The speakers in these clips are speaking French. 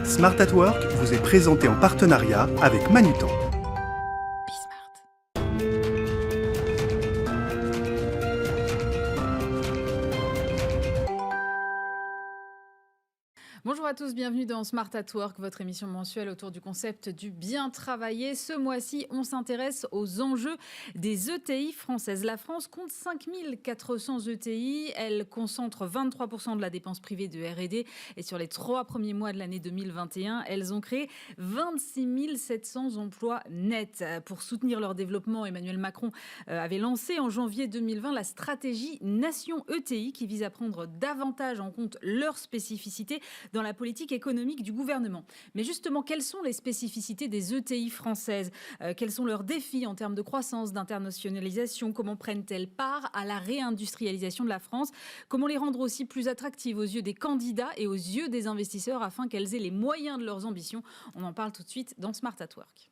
Smart at Work vous est présenté en partenariat avec Manutan. Bonjour à tous, bienvenue dans Smart at Work, votre émission mensuelle autour du concept du bien travailler. Ce mois-ci, on s'intéresse aux enjeux des ETI françaises. La France compte 5400 ETI. Elle concentre 23% de la dépense privée de R&D. Et sur les 3 premiers mois de l'année 2021, elles ont créé 26 700 emplois nets. Pour soutenir leur développement, Emmanuel Macron avait lancé en janvier 2020 la stratégie Nation ETI qui vise à prendre davantage en compte leurs spécificités dans la politique économique du gouvernement. Mais justement, quelles sont les spécificités des ETI françaises ? Quels sont leurs défis en termes de croissance, d'internationalisation ? Comment prennent-elles part à la réindustrialisation de la France ? Comment les rendre aussi plus attractives aux yeux des candidats et aux yeux des investisseurs afin qu'elles aient les moyens de leurs ambitions ? On en parle tout de suite dans Smart at Work.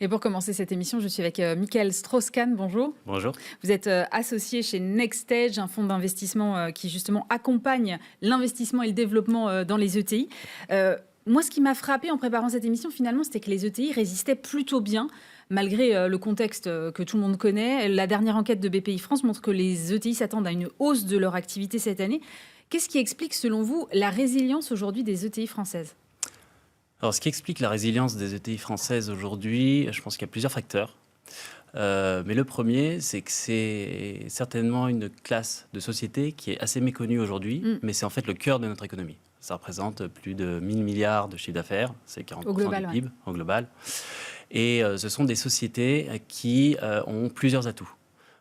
Et pour commencer cette émission, je suis avec Michael Strauss-Kahn. Bonjour. Bonjour. Vous êtes associé chez NextEdge, un fonds d'investissement qui justement accompagne l'investissement et le développement dans les ETI. Moi, ce qui m'a frappé en préparant cette émission, finalement, c'était que les ETI résistaient plutôt bien, malgré le contexte que tout le monde connaît. La dernière enquête de BPI France montre que les ETI s'attendent à une hausse de leur activité cette année. Qu'est-ce qui explique, selon vous, la résilience aujourd'hui des ETI françaises ? Alors, ce qui explique la résilience des ETI françaises aujourd'hui, je pense qu'il y a plusieurs facteurs. Mais le premier, c'est que c'est certainement une classe de société qui est assez méconnue aujourd'hui, mais c'est en fait le cœur de notre économie. Ça représente plus de 1000 milliards de chiffre d'affaires, c'est 40% du PIB au global. Et ce sont des sociétés qui ont plusieurs atouts.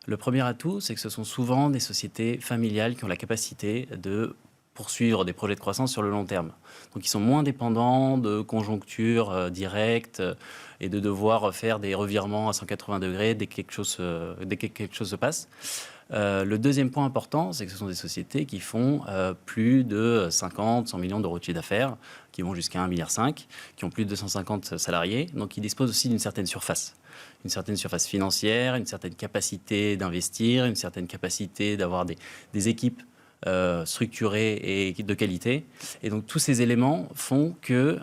Le premier atout, c'est que ce sont souvent des sociétés familiales qui ont la capacité de poursuivre des projets de croissance sur le long terme. Donc ils sont moins dépendants de conjonctures directes et de devoir faire des revirements à 180 degrés dès que quelque chose se passe. Le deuxième point important, c'est que ce sont des sociétés qui font plus de 50, 100 millions d'euros de chiffre d'affaires, qui vont jusqu'à 1,5 milliard, qui ont plus de 250 salariés, donc ils disposent aussi d'une certaine surface financière, une certaine capacité d'investir, une certaine capacité d'avoir des équipes structurée et de qualité. Et donc, tous ces éléments font que,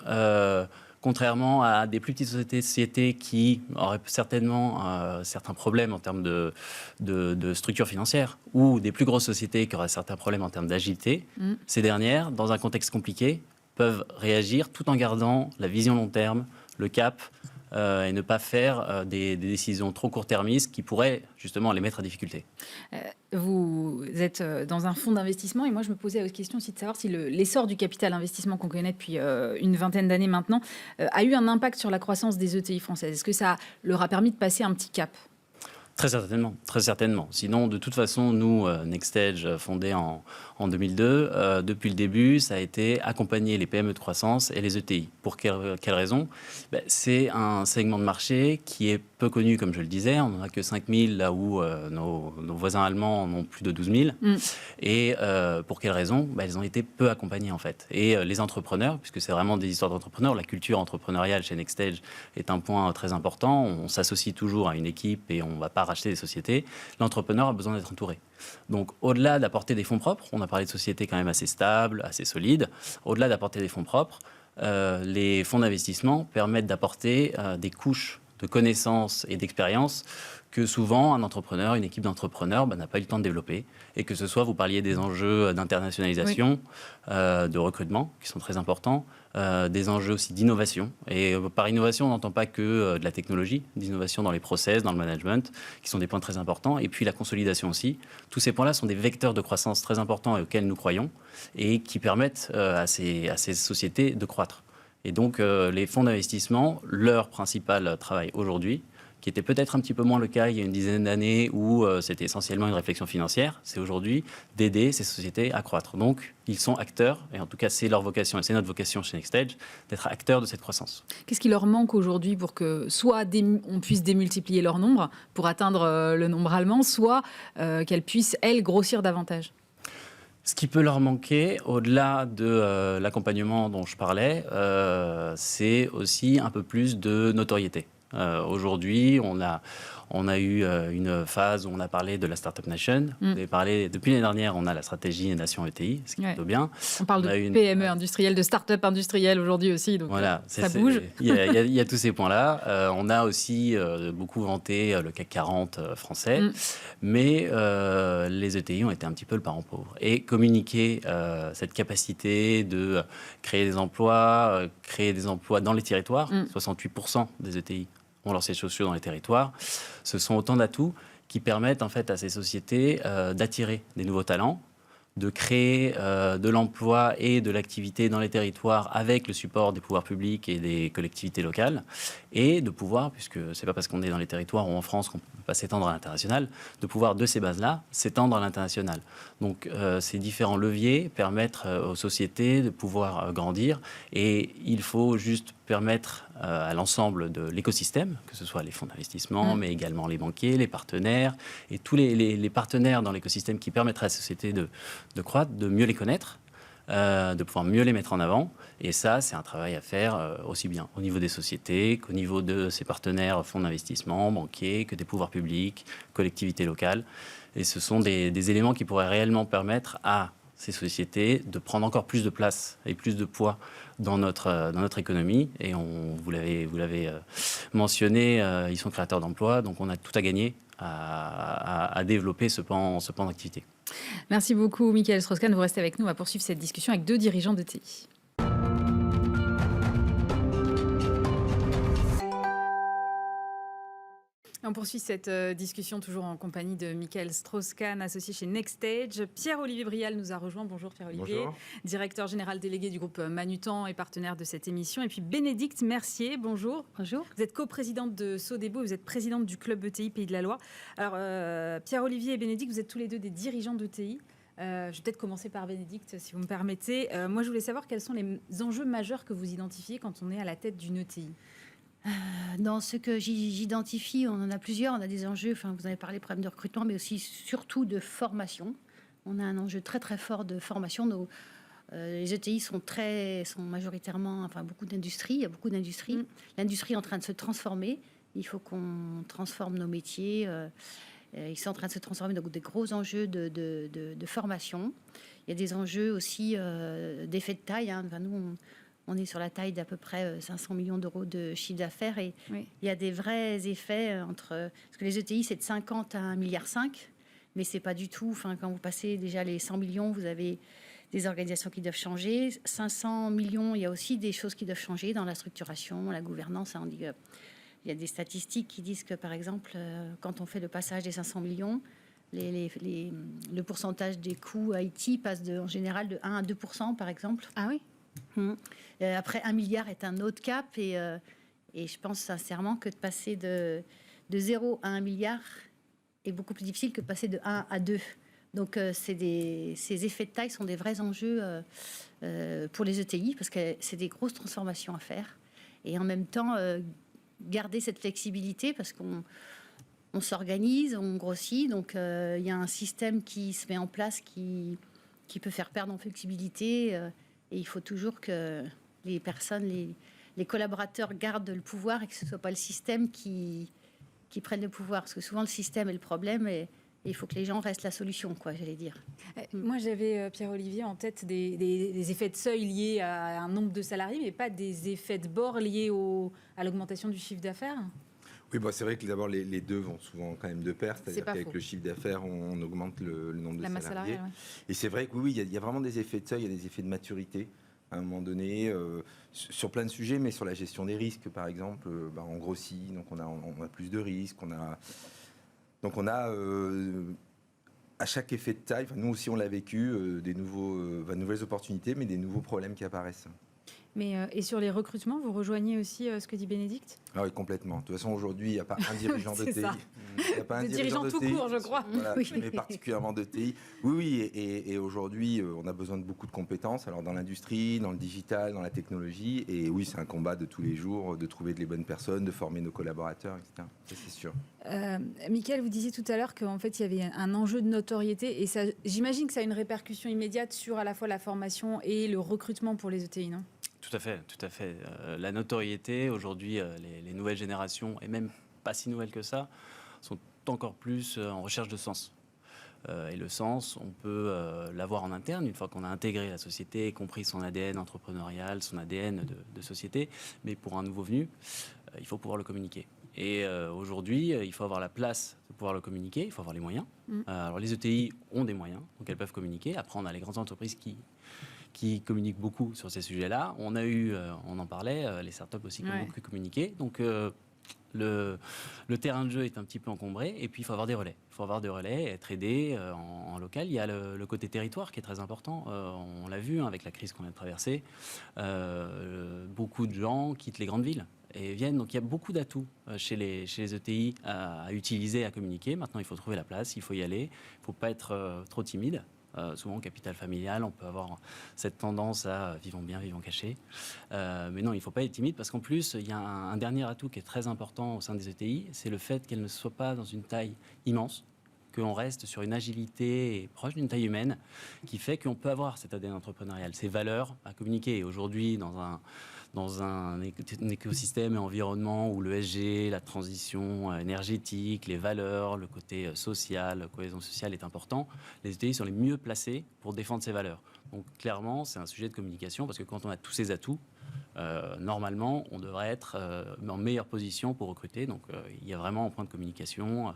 contrairement à des plus petites sociétés qui auraient certainement certains problèmes en termes de structure financière, ou des plus grosses sociétés qui auraient certains problèmes en termes d'agilité, ces dernières, dans un contexte compliqué, peuvent réagir tout en gardant la vision long terme, le cap, et ne pas faire des décisions trop court-termistes qui pourraient justement les mettre à difficulté. Vous êtes dans un fonds d'investissement et moi je me posais la question aussi de savoir si l'essor du capital investissement qu'on connaît depuis une vingtaine d'années maintenant a eu un impact sur la croissance des ETI françaises. Est-ce que ça leur a permis de passer un petit cap ? Très certainement. Sinon, de toute façon, nous, NextEdge, fondé en 2002, depuis le début, ça a été accompagner les PME de croissance et les ETI. Pour quelle raison ? C'est un segment de marché qui est peu connu, comme je le disais. On n'en a que 5 000, là où nos voisins allemands en ont plus de 12 000. Et pour quelle raison ? Ils ont été peu accompagnés, en fait. Et les entrepreneurs, puisque c'est vraiment des histoires d'entrepreneurs, la culture entrepreneuriale chez NextEdge est un point très important. On s'associe toujours à une équipe et on ne va pas racheter des sociétés. L'entrepreneur a besoin d'être entouré. Donc, au-delà d'apporter des fonds propres, on a parlé de sociétés quand même assez stables, assez solides. Au-delà d'apporter des fonds propres, les fonds d'investissement permettent d'apporter des couches de connaissances et d'expérience que souvent un entrepreneur, une équipe d'entrepreneurs n'a pas eu le temps de développer. Et que ce soit, vous parliez des enjeux d'internationalisation, de recrutement, qui sont très importants, des enjeux aussi d'innovation. Et par innovation, on n'entend pas que de la technologie, d'innovation dans les process, dans le management, qui sont des points très importants. Et puis la consolidation aussi. Tous ces points-là sont des vecteurs de croissance très importants et auxquels nous croyons et qui permettent à ces sociétés de croître. Et donc, les fonds d'investissement, leur principal travail aujourd'hui, qui était peut-être un petit peu moins le cas il y a une dizaine d'années où c'était essentiellement une réflexion financière, c'est aujourd'hui d'aider ces sociétés à croître. Donc, ils sont acteurs, et en tout cas, c'est leur vocation, et c'est notre vocation chez NextEdge, d'être acteurs de cette croissance. Qu'est-ce qui leur manque aujourd'hui pour que soit on puisse démultiplier leur nombre pour atteindre le nombre allemand, soit qu'elles puissent, elles, grossir davantage ? Ce qui peut leur manquer, au-delà de l'accompagnement dont je parlais, c'est aussi un peu plus de notoriété. Aujourd'hui, on On a eu une phase où on a parlé de la Startup Nation. Vous avez parlé, depuis l'année dernière, on a la stratégie Nation ETI, ce qui est plutôt bien. On parle de PME industrielle, de start-up industrielle aujourd'hui aussi, donc voilà, ça bouge. Il y a tous ces points-là. On a aussi beaucoup vanté le CAC 40 français, mais les ETI ont été un petit peu le parent pauvre. Et communiquer cette capacité de créer des emplois dans les territoires, 68% des ETI ont leur siège social dans les territoires. Ce sont autant d'atouts qui permettent en fait à ces sociétés d'attirer des nouveaux talents, de créer de l'emploi et de l'activité dans les territoires avec le support des pouvoirs publics et des collectivités locales, et de pouvoir, puisque c'est pas parce qu'on est dans les territoires ou en France qu'on peut pas s'étendre à l'international, de pouvoir de ces bases-là s'étendre à l'international. Donc ces différents leviers permettent aux sociétés de pouvoir grandir, et il faut juste permettre à l'ensemble de l'écosystème, que ce soit les fonds d'investissement, mais également les banquiers, les partenaires, et tous les partenaires dans l'écosystème qui permettraient à la société de croître, de mieux les connaître, de pouvoir mieux les mettre en avant. Et ça, c'est un travail à faire aussi bien au niveau des sociétés qu'au niveau de ses partenaires, fonds d'investissement, banquiers, que des pouvoirs publics, collectivités locales. Et ce sont des éléments qui pourraient réellement permettre à ces sociétés de prendre encore plus de place et plus de poids dans notre économie. Et vous l'avez mentionné, ils sont créateurs d'emplois, donc on a tout à gagner à développer ce pan d'activité. Merci beaucoup, Michael Strauss-Kahn. Vous restez avec nous. On va poursuivre cette discussion avec deux dirigeants d'ETI. On poursuit cette discussion toujours en compagnie de Michael Strauss-Kahn, associé chez NextStage. Pierre-Olivier Brial nous a rejoint. Bonjour Pierre-Olivier. Bonjour. Directeur général délégué du groupe Manutan et partenaire de cette émission. Et puis Bénédicte Mercier, bonjour. Bonjour. Vous êtes coprésidente de Sodebo, vous êtes présidente du club ETI Pays de la Loire. Alors Pierre-Olivier et Bénédicte, vous êtes tous les deux des dirigeants d'ETI. Je vais peut-être commencer par Bénédicte, si vous me permettez. Moi, je voulais savoir quels sont les enjeux majeurs que vous identifiez quand on est à la tête d'une ETI. Dans ce que j'identifie, on en a plusieurs. On a des enjeux, vous avez parlé de problèmes de recrutement, mais aussi surtout de formation. On a un enjeu très très fort de formation. Les ETI sont majoritairement, beaucoup d'industries. Il y a beaucoup d'industries. L'industrie est en train de se transformer. Il faut qu'on transforme nos métiers. Ils sont en train de se transformer, donc des gros enjeux de formation. Il y a des enjeux aussi d'effet de taille. Nous, on est sur la taille d'à peu près 500 millions d'euros de chiffre d'affaires, et il y a des vrais effets parce que les ETI, c'est de 50 à 1,5 milliard, mais c'est pas du tout. Quand vous passez déjà les 100 millions, vous avez des organisations qui doivent changer. 500 millions, il y a aussi des choses qui doivent changer dans la structuration, la gouvernance. Il y a des statistiques qui disent que, par exemple, quand on fait le passage des 500 millions, le pourcentage des coûts IT passe en général de 1 à 2%, par exemple. Ah oui. Après, 1 milliard est un autre cap, et je pense sincèrement que de passer de 0 à 1 milliard est beaucoup plus difficile que de passer de 1 à 2. Donc, ces effets de taille sont des vrais enjeux pour les ETI, parce que c'est des grosses transformations à faire. Et en même temps, garder cette flexibilité, parce qu'on s'organise, on grossit. Donc, il y a un système qui se met en place qui peut faire perdre en flexibilité. Et il faut toujours que les personnes, les collaborateurs gardent le pouvoir, et que ce ne soit pas le système qui prenne le pouvoir. Parce que souvent, le système est le problème, et il faut que les gens restent la solution, j'allais dire. Moi, j'avais, Pierre-Olivier, en tête des effets de seuil liés à un nombre de salariés, mais pas des effets de bord liés à l'augmentation du chiffre d'affaires. Oui, c'est vrai que d'abord, les deux vont souvent quand même de pair. C'est-à-dire qu'avec le chiffre d'affaires, on augmente le nombre de salariés. Et c'est vrai que oui, il y a vraiment des effets de seuil, il y a des effets de maturité à un moment donné, sur plein de sujets, mais sur la gestion des risques, par exemple, on grossit, donc on a plus de risques, on a à chaque effet de taille, nous aussi on l'a vécu, des nouvelles opportunités, mais des nouveaux problèmes qui apparaissent. Mais, et sur les recrutements, vous rejoignez aussi ce que dit Bénédicte ? Ah oui, complètement. De toute façon, aujourd'hui, il n'y a pas un dirigeant de TI. Il n'y a pas un dirigeant tout court, je crois. Voilà, mais particulièrement de TI. Oui, et aujourd'hui, on a besoin de beaucoup de compétences. Alors, dans l'industrie, dans le digital, dans la technologie. Et oui, c'est un combat de tous les jours, de trouver les bonnes personnes, de former nos collaborateurs, etc. Ça, c'est sûr. Michael, vous disiez tout à l'heure qu'en fait, il y avait un enjeu de notoriété. Et ça, j'imagine que ça a une répercussion immédiate sur à la fois la formation et le recrutement pour les ETI, non ? Tout à fait. La notoriété, aujourd'hui, les nouvelles générations, et même pas si nouvelles que ça, sont encore plus en recherche de sens. Et le sens, on peut l'avoir en interne, une fois qu'on a intégré la société et compris son ADN entrepreneurial, son ADN de société. Mais pour un nouveau venu, il faut pouvoir le communiquer. Et aujourd'hui, il faut avoir la place de pouvoir le communiquer, il faut avoir les moyens. Alors les ETI ont des moyens, donc elles peuvent communiquer. Après, on a les grandes entreprises qui communiquent beaucoup sur ces sujets-là. On a eu, on en parlait, les startups aussi qui ont beaucoup communiqué. Donc le terrain de jeu est un petit peu encombré, et puis il faut avoir des relais. Il faut avoir des relais, être aidé en local. Il y a le côté territoire qui est très important. On l'a vu avec la crise qu'on vient de traverser. Beaucoup de gens quittent les grandes villes et viennent. Donc il y a beaucoup d'atouts chez les ETI à utiliser, à communiquer. Maintenant, il faut trouver la place, il faut y aller. Il ne faut pas être trop timide. Souvent, au capital familial, on peut avoir cette tendance à vivons bien, vivons cachés. Mais non, il ne faut pas être timide, parce qu'en plus, il y a un dernier atout qui est très important au sein des ETI, c'est le fait qu'elles ne soient pas dans une taille immense, qu'on reste sur une agilité proche d'une taille humaine, qui fait qu'on peut avoir cet ADN entrepreneurial, ces valeurs à communiquer. Et aujourd'hui, dans un écosystème et environnement où l'ESG, la transition énergétique, les valeurs, le côté social, la cohésion sociale est important, les ETI sont les mieux placés pour défendre ces valeurs. Donc clairement, c'est un sujet de communication, parce que quand on a tous ces atouts, normalement, on devrait être en meilleure position pour recruter. Donc il y a vraiment un point de communication,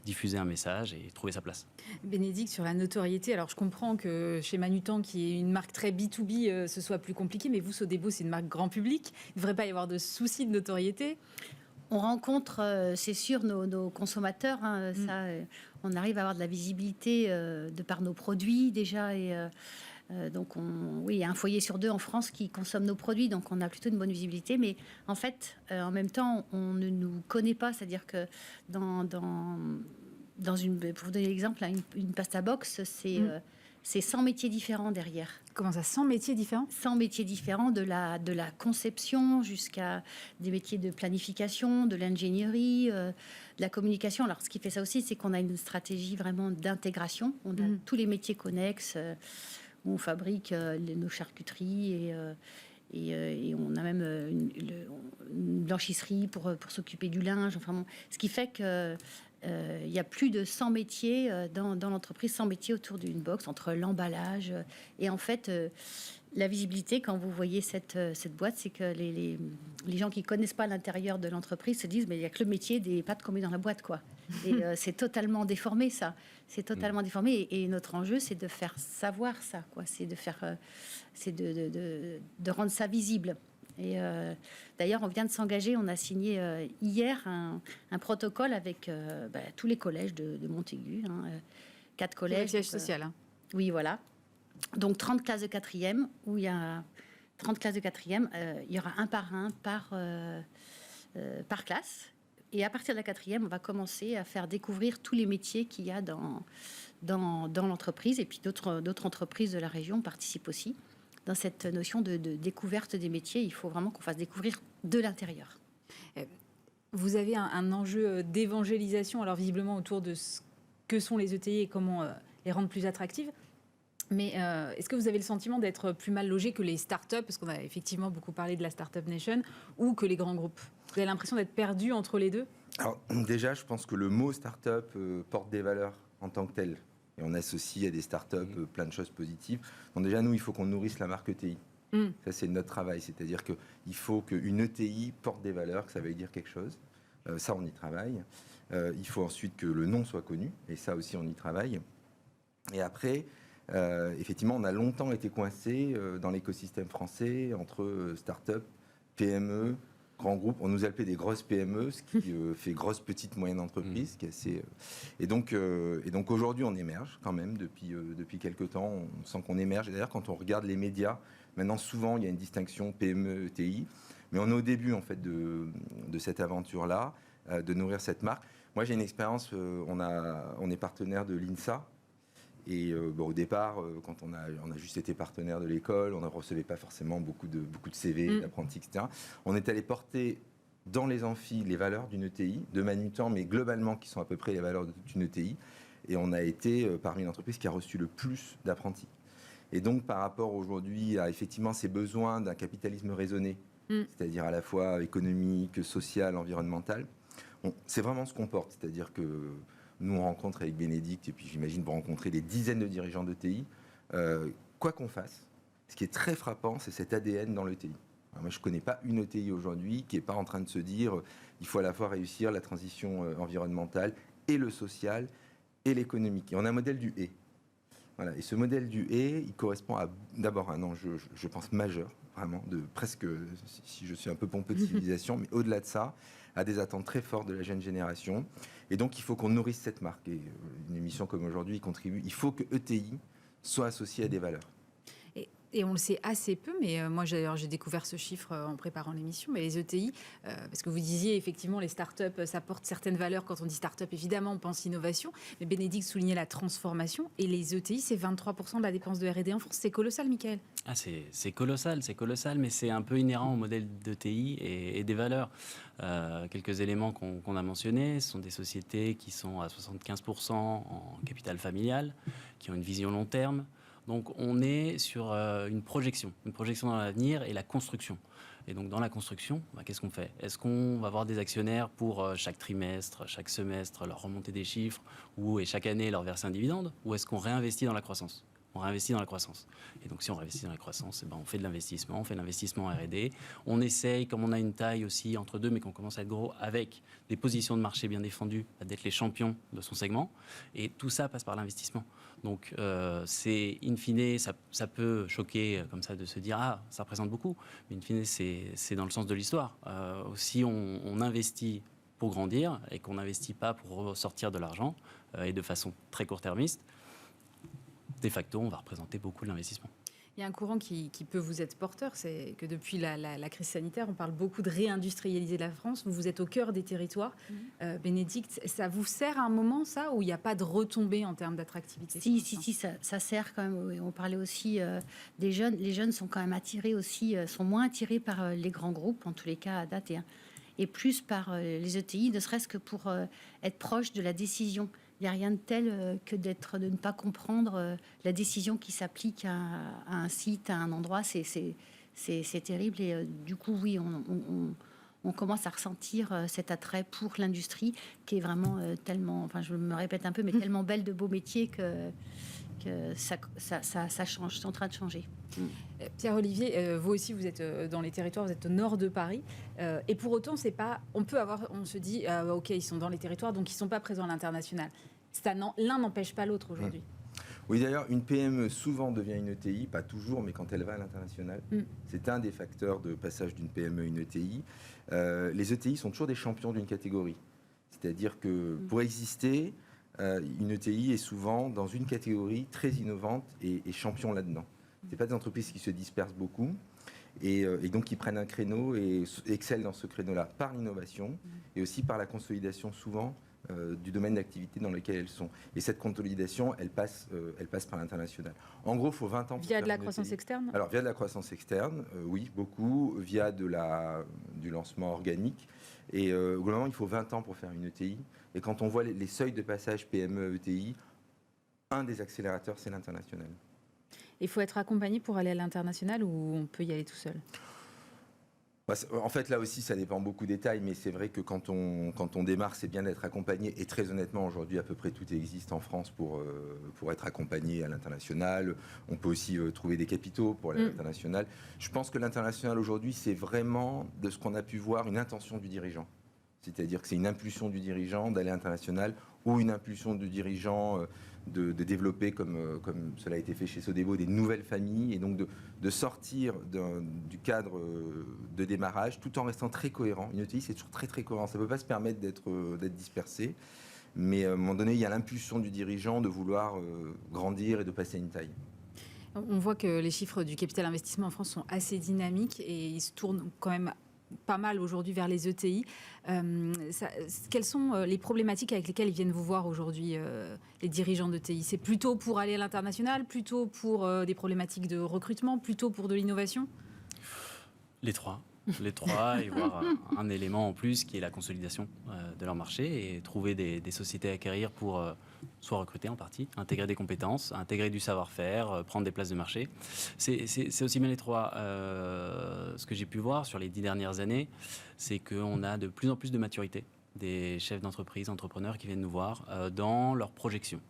diffuser un message et trouver sa place. Bénédicte, sur la notoriété, alors je comprends que chez Manutan, qui est une marque très B2B, ce soit plus compliqué, mais vous, Sodebo, c'est une marque grand public. Il ne devrait pas y avoir de soucis de notoriété? On rencontre, c'est sûr, nos consommateurs. On arrive à avoir de la visibilité de par nos produits déjà. Et donc, il y a un foyer sur 2 en France qui consomme nos produits, donc on a plutôt une bonne visibilité. Mais en fait, en même temps, on ne nous connaît pas. C'est-à-dire que pour vous donner l'exemple, une pasta box, c'est 100 métiers différents derrière. Comment ça, 100 métiers différents? 100 métiers différents, de la conception jusqu'à des métiers de planification, de l'ingénierie, de la communication. Alors, ce qui fait ça aussi, c'est qu'on a une stratégie vraiment d'intégration. On a tous les métiers connexes, où on fabrique nos charcuteries et on a même une blanchisserie pour s'occuper du linge. Enfin bon, ce qui fait que il y a plus de 100 métiers dans l'entreprise, 100 métiers autour d'une box, entre l'emballage et en fait la visibilité. Quand vous voyez cette boîte, c'est que les gens qui connaissent pas l'intérieur de l'entreprise se disent mais il y a que le métier des pâtes qu'on met dans la boîte, quoi. Et c'est totalement déformé, ça. C'est totalement déformé. Et notre enjeu, c'est de faire savoir ça, quoi. C'est de rendre ça visible. Et d'ailleurs, on vient de s'engager, on a signé hier un protocole avec tous les collèges de Montaigu, 4 collèges. Le siège social. Oui, voilà. Donc 30 classes de 4e, où il y a 30 classes de 4e, il y aura un par classe. Et à partir de la 4e, on va commencer à faire découvrir tous les métiers qu'il y a dans l'entreprise. Et puis d'autres entreprises de la région participent aussi. Dans cette notion de découverte des métiers, il faut vraiment qu'on fasse découvrir de l'intérieur. Vous avez un enjeu d'évangélisation, alors visiblement autour de ce que sont les ETI et comment les rendre plus attractives. Mais est-ce que vous avez le sentiment d'être plus mal logé que les startups, parce qu'on a effectivement beaucoup parlé de la Startup Nation, ou que les grands groupes? Vous avez l'impression d'être perdu entre les deux? Alors déjà, je pense que le mot startup porte des valeurs en tant que tel. Et on associe à des startups plein de choses positives. Donc déjà, nous, il faut qu'on nourrisse la marque ETI. Ça, c'est notre travail. C'est-à-dire qu'il faut qu'une ETI porte des valeurs, que ça veuille dire quelque chose. Ça, on y travaille. Il faut ensuite que le nom soit connu. Et ça aussi, on y travaille. Et après, effectivement, on a longtemps été coincés dans l'écosystème français entre start-up, PME, grands groupes. On nous appelait des grosses PME, ce qui fait grosse petite moyenne entreprise, qui est assez. Et donc aujourd'hui, on émerge quand même depuis quelques temps. On sent qu'on émerge. Et d'ailleurs, quand on regarde les médias, maintenant souvent il y a une distinction PME, ETI, mais on est au début en fait de cette aventure-là, de nourrir cette marque. Moi, j'ai une expérience. On est partenaire de l'INSA. Et au départ, quand on a juste été partenaire de l'école, on ne recevait pas forcément beaucoup de CV, d'apprentis, etc. On est allé porter dans les amphis les valeurs d'une ETI, de Manutan, mais globalement qui sont à peu près les valeurs d'une ETI. Et on a été parmi les entreprises qui a reçu le plus d'apprentis. Et donc, par rapport aujourd'hui à effectivement ces besoins d'un capitalisme raisonné, c'est-à-dire à la fois économique, social, environnemental, C'est vraiment ce qu'on porte, c'est-à-dire que nous, on rencontre avec Bénédicte, et puis j'imagine pour rencontrer des dizaines de dirigeants d'ETI, quoi qu'on fasse, ce qui est très frappant, c'est cet ADN dans l'ETI. Moi, je ne connais pas une ETI aujourd'hui qui n'est pas en train de se dire il faut à la fois réussir la transition environnementale et le social et l'économique. Et on a un modèle du « et ». Voilà. Et ce modèle du « et », il correspond à d'abord un enjeu, je pense, majeur, vraiment, de presque, si je suis un peu pompeux de civilisation, mais au-delà de ça, à des attentes très fortes de la jeune génération. Et donc, il faut qu'on nourrisse cette marque. Et une émission comme aujourd'hui contribue. Il faut que ETI soit associée à des valeurs. Et on le sait assez peu, mais moi j'ai découvert ce chiffre en préparant l'émission, mais les ETI, parce que vous disiez effectivement les startups, ça porte certaines valeurs. Quand on dit startup, évidemment, on pense innovation, mais Bénédicte soulignait la transformation, et les ETI, c'est 23% de la dépense de R&D en France. C'est colossal, Michael. C'est colossal, mais c'est un peu inhérent au modèle d'ETI et des valeurs. Quelques éléments qu'on a mentionnés, ce sont des sociétés qui sont à 75% en capital familial, qui ont une vision long terme. Donc on est sur une projection dans l'avenir et la construction. Et donc dans la construction, qu'est-ce qu'on fait? Est-ce qu'on va avoir des actionnaires pour chaque trimestre, chaque semestre, leur remonter des chiffres, et chaque année leur verser un dividende? Ou est-ce qu'on réinvestit dans la croissance? On réinvestit dans la croissance. Et donc si on réinvestit dans la croissance, on fait de l'investissement, on fait de l'investissement en R&D. On essaye, comme on a une taille aussi entre deux, mais qu'on commence à être gros, avec des positions de marché bien défendues, d'être les champions de son segment. Et tout ça passe par l'investissement. Donc c'est, in fine, ça peut choquer comme ça de se dire « Ah, ça représente beaucoup ». Mais in fine, c'est dans le sens de l'histoire. Si on investit pour grandir et qu'on n'investit pas pour ressortir de l'argent, et de façon très court-termiste, de facto, on va représenter beaucoup de l'investissement. Il y a un courant qui peut vous être porteur, c'est que depuis la crise sanitaire, on parle beaucoup de réindustrialiser la France. Vous êtes au cœur des territoires. Bénédicte, ça vous sert à un moment, ça, où il n'y a pas de retombée en termes d'attractivité? Si, ça sert quand même. On parlait aussi des jeunes. Les jeunes sont quand même attirés aussi, sont moins attirés par les grands groupes, en tous les cas à date, et plus par les ETI, ne serait-ce que pour être proche de la décision. Il n'y a rien de tel que de ne pas comprendre la décision qui s'applique à un site, à un endroit. C'est terrible. Et du coup, oui, on commence à ressentir cet attrait pour l'industrie qui est vraiment tellement, enfin je me répète un peu, mais tellement belle de beaux métiers que ça change, c'est en train de changer. Pierre-Olivier, vous aussi, vous êtes dans les territoires, vous êtes au nord de Paris. Et pour autant, c'est pas. On se dit, ok, ils sont dans les territoires, donc ils ne sont pas présents à l'international. L'un n'empêche pas l'autre aujourd'hui. Oui, d'ailleurs, une PME souvent devient une ETI, pas toujours, mais quand elle va à l'international, c'est un des facteurs de passage d'une PME à une ETI. Les ETI sont toujours des champions d'une catégorie. C'est-à-dire que pour exister, une ETI est souvent dans une catégorie très innovante et champion là-dedans. Ce pas des entreprises qui se dispersent beaucoup et donc qui prennent un créneau et excellent dans ce créneau-là par l'innovation et aussi par la consolidation souvent du domaine d'activité dans lequel elles sont. Et cette consolidation, elle passe par l'international. En gros, il faut 20 ans pour via de la croissance externe? Alors, via de la croissance externe, oui, beaucoup. Via du lancement organique. Et globalement, il faut 20 ans pour faire une ETI. Et quand on voit les seuils de passage PME-ETI, un des accélérateurs, c'est l'international. Il faut être accompagné pour aller à l'international ou on peut y aller tout seul? En fait, là aussi, ça dépend beaucoup des tailles, mais c'est vrai que quand on démarre, c'est bien d'être accompagné. Et très honnêtement, aujourd'hui, à peu près tout existe en France pour être accompagné à l'international. On peut aussi trouver des capitaux pour aller à l'international. Je pense que l'international, aujourd'hui, c'est vraiment, de ce qu'on a pu voir, une intention du dirigeant. C'est-à-dire que c'est une impulsion du dirigeant d'aller à l'international ou une impulsion du dirigeant de développer, comme cela a été fait chez Sodebo, des nouvelles familles et donc de sortir du cadre de démarrage tout en restant très cohérent. Une ETI, c'est toujours très très cohérent. Ça ne peut pas se permettre d'être dispersé, mais à un moment donné, il y a l'impulsion du dirigeant de vouloir grandir et de passer à une taille. On voit que les chiffres du capital investissement en France sont assez dynamiques et ils se tournent quand même pas mal aujourd'hui vers les ETI. Quelles sont les problématiques avec lesquelles ils viennent vous voir aujourd'hui, les dirigeants d'ETI? C'est plutôt pour aller à l'international, plutôt pour des problématiques de recrutement, plutôt pour de l'innovation? Les trois, et voir un élément en plus qui est la consolidation de leur marché et trouver des sociétés à acquérir pour soit recruter en partie, intégrer des compétences, intégrer du savoir-faire, prendre des places de marché. C'est aussi bien les trois. Ce que j'ai pu voir sur les 10 dernières années, c'est qu'on a de plus en plus de maturité des chefs d'entreprise, entrepreneurs qui viennent nous voir dans leurs projections,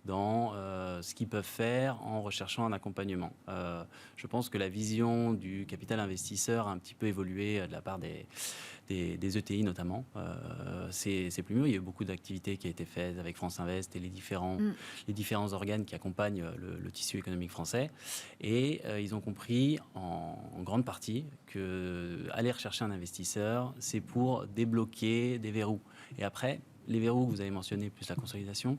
dans ce qu'ils peuvent faire en recherchant un accompagnement. Je pense que la vision du capital investisseur a un petit peu évolué de la part des ETI notamment. C'est plus mieux. Il y a eu beaucoup d'activités qui ont été faites avec France Invest et les différents organes qui accompagnent le tissu économique français. Et ils ont compris en grande partie qu'aller rechercher un investisseur, c'est pour débloquer des verrous. Et après, les verrous que vous avez mentionnés, plus la consolidation,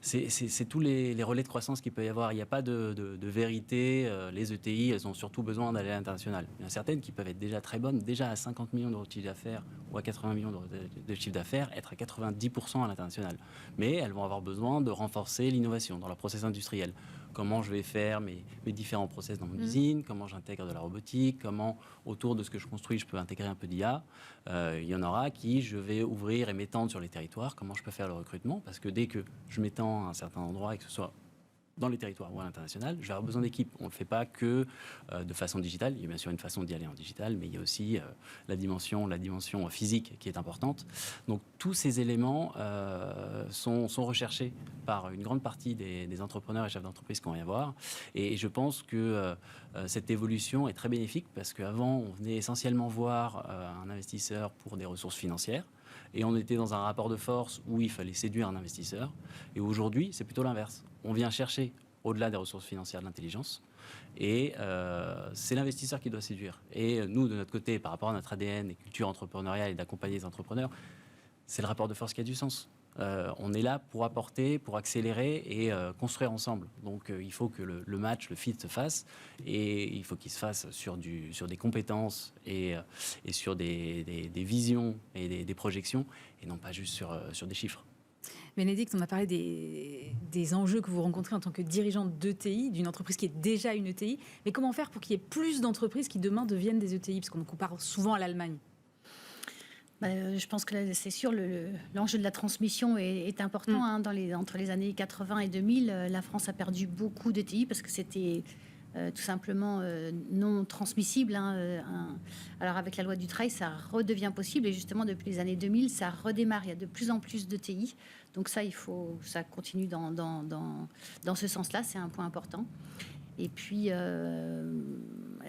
c'est tous les relais de croissance qu'il peut y avoir. Il n'y a pas de vérité. Les ETI, elles ont surtout besoin d'aller à l'international. Il y en a certaines qui peuvent être déjà très bonnes, déjà à 50 millions d'euros de chiffre d'affaires ou à 80 millions d'euros de chiffre d'affaires, être à 90% à l'international. Mais elles vont avoir besoin de renforcer l'innovation dans leur process industriel. Comment je vais faire mes différents process dans mon usine, comment j'intègre de la robotique, comment autour de ce que je construis, je peux intégrer un peu d'IA. Il y en aura qui je vais ouvrir et m'étendre sur les territoires, comment je peux faire le recrutement, parce que dès que je m'étends à un certain endroit, et que ce soit dans les territoires ou à l'international, je vais avoir besoin d'équipes. On ne le fait pas que de façon digitale. Il y a bien sûr une façon d'y aller en digital, mais il y a aussi la dimension physique qui est importante. Donc tous ces éléments sont recherchés par une grande partie des entrepreneurs et chefs d'entreprise qu'on va y voir. Et je pense que cette évolution est très bénéfique parce qu'avant, on venait essentiellement voir un investisseur pour des ressources financières. Et on était dans un rapport de force où il fallait séduire un investisseur. Et aujourd'hui, c'est plutôt l'inverse. On vient chercher, au-delà des ressources financières, de l'intelligence. Et c'est l'investisseur qui doit séduire. Et nous, de notre côté, par rapport à notre ADN et culture entrepreneuriale et d'accompagner les entrepreneurs, c'est le rapport de force qui a du sens. On est là pour apporter, pour accélérer et construire ensemble. Donc il faut que le match, le fit se fasse et il faut qu'il se fasse sur des compétences et sur des visions et des projections et non pas juste sur des chiffres. Bénédicte, on a parlé des enjeux que vous rencontrez en tant que dirigeant d'ETI, d'une entreprise qui est déjà une ETI. Mais comment faire pour qu'il y ait plus d'entreprises qui demain deviennent des ETI? Parce qu'on nous compare souvent à l'Allemagne. Je pense que c'est sûr, l'enjeu de la transmission est important. Entre les années 80 et 2000, la France a perdu beaucoup d'ETI parce que c'était tout simplement non transmissible. Alors avec la loi du travail, ça redevient possible. Et justement, depuis les années 2000, ça redémarre. Il y a de plus en plus d'ETI. Donc ça, ça continue dans ce sens-là. C'est un point important. Et puis,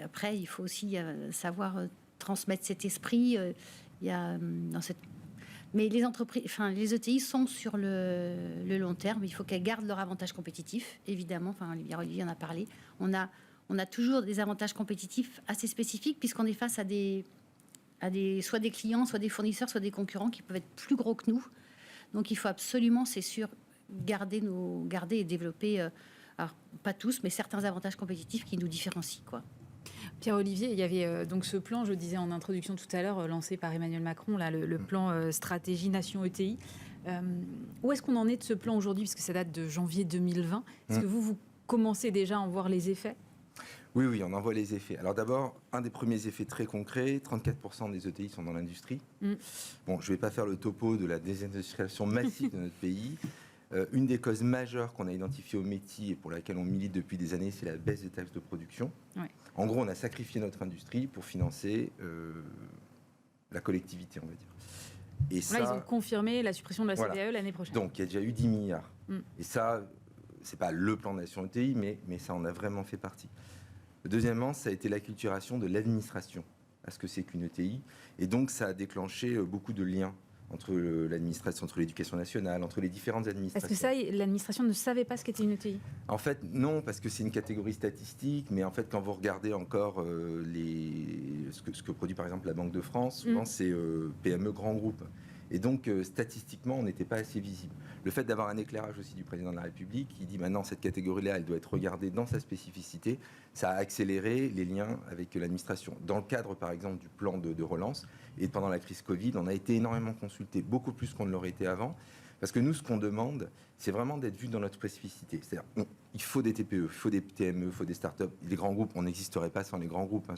après, il faut aussi savoir transmettre cet esprit. Il y a mais les entreprises, les ETI sont sur le long terme. Il faut qu'elles gardent leur avantage compétitif, évidemment. Olivier en a parlé. On a toujours des avantages compétitifs assez spécifiques puisqu'on est face à soit des clients, soit des fournisseurs, soit des concurrents qui peuvent être plus gros que nous. Donc il faut absolument, c'est sûr, garder et développer, alors pas tous, mais certains avantages compétitifs qui nous différencient, quoi. Pierre-Olivier, il y avait donc ce plan, je disais en introduction tout à l'heure, lancé par Emmanuel Macron, là, le plan stratégie nation ETI. Où est-ce qu'on en est de ce plan aujourd'hui, puisque ça date de janvier 2020? Est-ce que vous commencez déjà à en voir les effets? Oui, on en voit les effets. Alors d'abord, un des premiers effets très concrets, 34% des ETI sont dans l'industrie. Bon, je ne vais pas faire le topo de la désindustrialisation massive de notre pays. Une des causes majeures qu'on a identifiées au METI et pour laquelle on milite depuis des années, c'est la baisse des taxes de production. Ouais. En gros, on a sacrifié notre industrie pour financer la collectivité, on va dire. Et là, ils ont confirmé la suppression de la CVAE l'année prochaine. Donc, il y a déjà eu 10 milliards. Et ça, c'est pas le plan Nation ETI, mais ça en a vraiment fait partie. Deuxièmement, ça a été l'acculturation de l'administration à ce que c'est qu'une ETI. Et donc, ça a déclenché beaucoup de liens entre l'administration, entre l'éducation nationale, entre les différentes administrations. Est-ce que ça, l'administration ne savait pas ce qu'était une ETI? En fait, non, parce que c'est une catégorie statistique, mais en fait, quand vous regardez encore ce que produit par exemple la Banque de France, souvent c'est PME grands groupes. Et donc, statistiquement, on n'était pas assez visible. Le fait d'avoir un éclairage aussi du président de la République, qui dit maintenant cette catégorie-là, elle doit être regardée dans sa spécificité, ça a accéléré les liens avec l'administration. Dans le cadre, par exemple, du plan de relance, et pendant la crise Covid, on a été énormément consulté, beaucoup plus qu'on ne l'aurait été avant, parce que nous, ce qu'on demande, c'est vraiment d'être vu dans notre spécificité. C'est-à-dire, il faut des TPE, il faut des PME, il faut des startups. Les grands groupes, on n'existerait pas sans les grands groupes,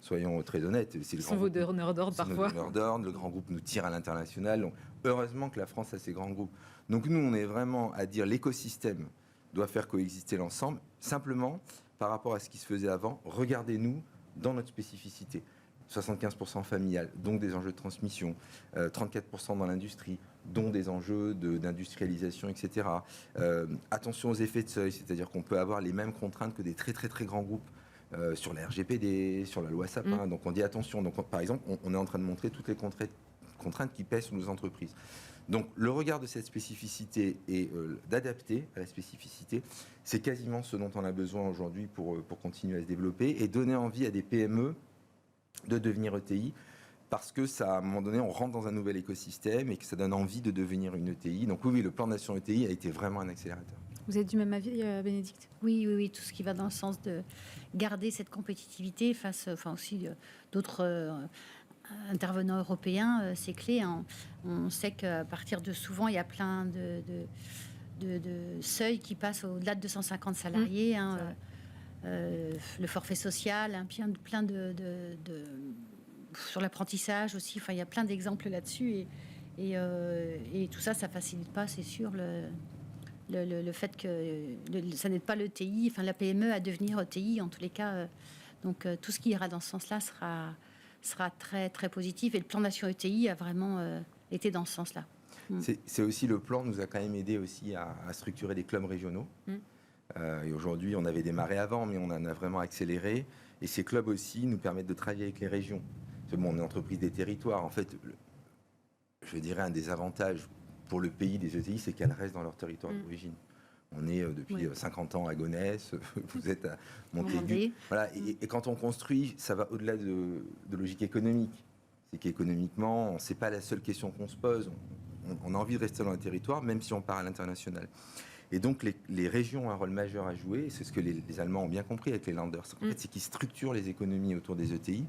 soyons très honnêtes. Ils sont vos donneurs d'ordre parfois. Nos donneurs d'ordre, le grand groupe nous tire à l'international. Donc, heureusement que la France a ces grands groupes. Donc nous, on est vraiment à dire l'écosystème doit faire coexister l'ensemble. Simplement, par rapport à ce qui se faisait avant, regardez-nous dans notre spécificité. 75% familial, donc des enjeux de transmission, 34% dans l'industrie, dont des enjeux d'industrialisation, etc. Attention aux effets de seuil, c'est-à-dire qu'on peut avoir les mêmes contraintes que des très très très grands groupes sur la RGPD, sur la loi Sapin. Donc on dit attention. Donc par exemple, on est en train de montrer toutes les contraintes qui pèsent sur nos entreprises. Donc le regard de cette spécificité et d'adapter à la spécificité, c'est quasiment ce dont on a besoin aujourd'hui pour continuer à se développer et donner envie à des PME de devenir ETI, parce que ça, à un moment donné, on rentre dans un nouvel écosystème et que ça donne envie de devenir une ETI. Donc oui, le plan Nation ETI a été vraiment un accélérateur. Vous êtes du même avis, Bénédicte ? Oui, tout ce qui va dans le sens de garder cette compétitivité face, aussi d'autres intervenants européens, c'est clé. Hein. On sait qu'à partir de souvent, il y a plein de seuils qui passent au-delà de 250 salariés. Le forfait social, plein de sur l'apprentissage aussi. Enfin, il y a plein d'exemples là-dessus et tout ça, ça facilite pas, c'est sûr, le fait que ça n'aide pas l'ETI, enfin la PME à devenir ETI en tous les cas. Donc tout ce qui ira dans ce sens-là sera très très positif. Et le plan Nation ETI a vraiment été dans ce sens-là. C'est aussi le plan nous a quand même aidé aussi à structurer des clubs régionaux. Et aujourd'hui, on avait démarré avant, mais on en a vraiment accéléré. Et ces clubs aussi nous permettent de travailler avec les régions. Bon, on est entreprise des territoires. En fait, je dirais un des avantages pour le pays des ETI, c'est qu'elles restent dans leur territoire d'origine. On est depuis 50 ans à Gonesse, vous êtes à Montaigu. Voilà, et quand on construit, ça va au-delà de logique économique. C'est qu'économiquement, ce n'est pas la seule question qu'on se pose. On a envie de rester dans le territoire, même si on part à l'international. Et donc, les régions ont un rôle majeur à jouer. C'est ce que les Allemands ont bien compris avec les Länders. En fait, c'est qu'ils structurent les économies autour des ETI.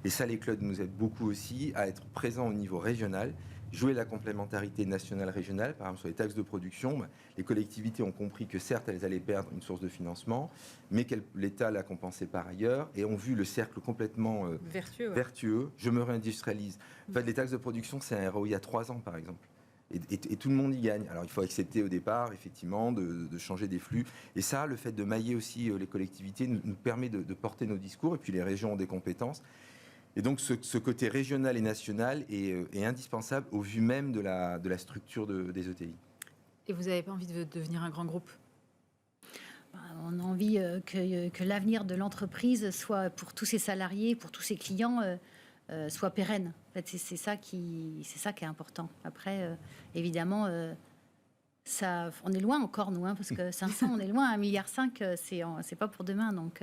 Et ça, les clubs nous aident beaucoup aussi à être présents au niveau régional, jouer la complémentarité nationale-régionale. Par exemple, sur les taxes de production, les collectivités ont compris que certes, elles allaient perdre une source de financement, mais que l'État l'a compensé par ailleurs et ont vu le cercle complètement vertueux. Je me réindustrialise. En fait, les taxes de production, c'est un ROI à 3 ans, par exemple. Et tout le monde y gagne. Alors, il faut accepter au départ, effectivement, de changer des flux. Et ça, le fait de mailler aussi les collectivités nous permet de porter nos discours. Et puis, les régions ont des compétences. Et donc, ce côté régional et national est indispensable au vu même de la structure des ETI. Et vous n'avez pas envie de devenir un grand groupe ? On a envie que l'avenir de l'entreprise soit, pour tous ses salariés, pour tous ses clients, soit pérenne. En fait, c'est ça qui est important. Après, évidemment, on est loin encore, nous, parce que 500, on est loin. 1,5 milliard, c'est pas pour demain. Donc,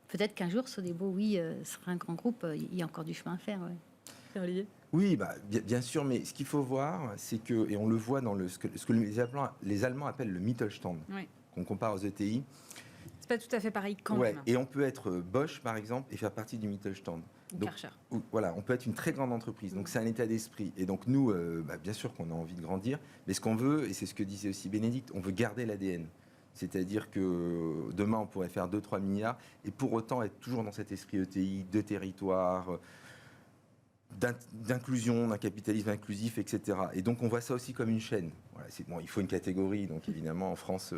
peut-être qu'un jour, Sodebo, sera un grand groupe. Il y a encore du chemin à faire. C'est Olivier ? Oui, bien sûr, mais ce qu'il faut voir, c'est que, et on le voit dans ce que les Allemands appellent le Mittelstand, qu'on compare aux ETI. C'est pas tout à fait pareil quand même. Et on peut être Bosch, par exemple, et faire partie du Mittelstand. Donc, voilà, on peut être une très grande entreprise. Donc, c'est un état d'esprit. Et donc, nous, bien sûr qu'on a envie de grandir, mais ce qu'on veut, et c'est ce que disait aussi Bénédicte, on veut garder l'ADN. C'est-à-dire que demain, on pourrait faire 2-3 milliards, et pour autant être toujours dans cet esprit ETI, de territoire, d'inclusion, d'un capitalisme inclusif, etc. Et donc, on voit ça aussi comme une chaîne. Voilà, il faut une catégorie. Donc, évidemment, en France,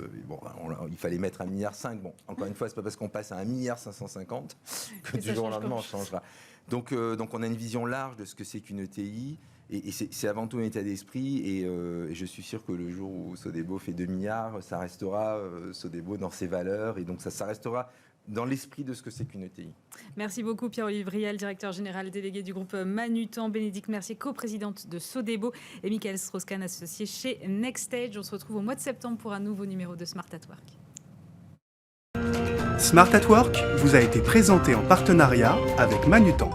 il fallait mettre 1,5 milliard. Bon, encore une fois, c'est pas parce qu'on passe à 1,550 milliard que du jour au lendemain, on changera. Donc, on a une vision large de ce que c'est qu'une ETI. Et c'est avant tout un état d'esprit. Et je suis sûr que le jour où Sodebo fait 2 milliards, ça restera Sodebo dans ses valeurs. Et donc, ça restera dans l'esprit de ce que c'est qu'une ETI. Merci beaucoup Pierre-Olivier Brial, directeur général délégué du groupe Manutan, Bénédicte Mercier, coprésidente de Sodebo, et Michael Strauss-Kahn, associé chez Nextage. On se retrouve au mois de septembre pour un nouveau numéro de Smart at Work. Smart at Work vous a été présenté en partenariat avec Manutan.